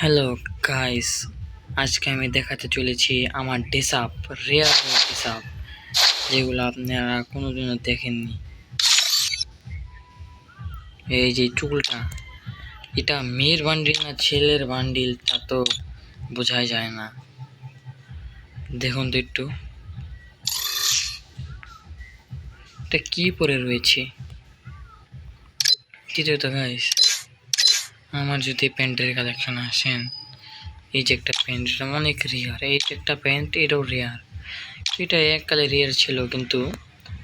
Hello guys, আজকে আমি দেখাতে চলেছি আমার ডেসাপ রেয়ার ডেসাপ, যেগুলো আপনারা কোনোদিনও দেখেননি। এই যে চুলটা, এটা মেয়ের বান্ডিল না ছেলের বান্ডিল তা তো বোঝাই যায় না। দেখুন তো একটু, এটা কি পরে রয়েছে। তো গাইস, আমার যদি প্যান্টের কালেকশন আসেন, এই যে একটা প্যান্ট, এটা অনেক রেয়ার। এই যে একটা প্যান্ট, এটাও রেয়ার। এটা এককালে রেয়ার ছিল, কিন্তু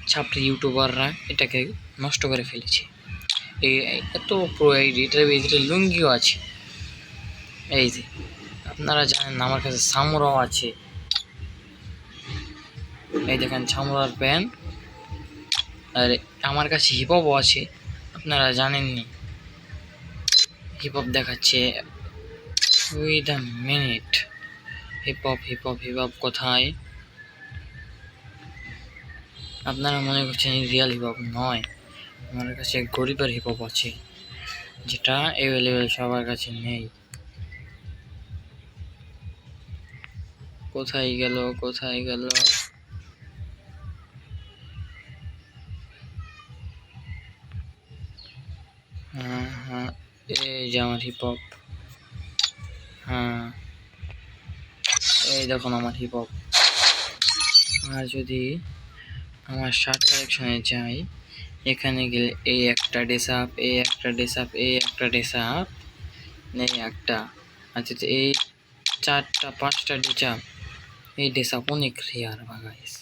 ছাপড়ি ইউটিউবাররা এটাকে নষ্ট করে ফেলেছে। এই এত প্রো এটার ভিতরে লুঙ্গিও আছে। এই যে আপনারা জানেন না, আমার কাছে সামুরাও আছে। এই দেখেন সামুরার প্যান্ট। আর আমার কাছে হিপহপও আছে, আপনারা জানেননি। হিপহপ দেখাচ্ছে, with a minute. Hip hop hip hop hip hop কোথায়? আপনারা মনে করছেন রিয়েল হিপহপ নয়, আমার কাছে গরিবের হিপহপ আছে, যেটা অ্যাভেলেবেল সবার কাছে নেই। কোথায় গেল কোথায় গেল? হ্যাঁ হ্যাঁ, এই যে আমার হিপহপ। হ্যাঁ, এই দেখুন আমার হিপহপ। আর যদি আমার শার্ট কালেকশনে যাই, এখানে গেলে এই একটা ড্রেসআপ, এই একটা ড্রেসআপ, এই একটা ড্রেসআপ, এই একটা, আর যদি এই 4টা 5টা ড্রেসআপ, এই ড্রেসআপ অনেক রেয়ার গাইস,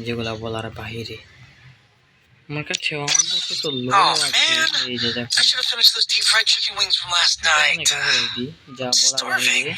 যেগুলা বলার বাহিরে। আমার কাছে অন্তত লো আছে। এই যে দেখো, অনেক আগের আইডি, যা বলার বাহিরে।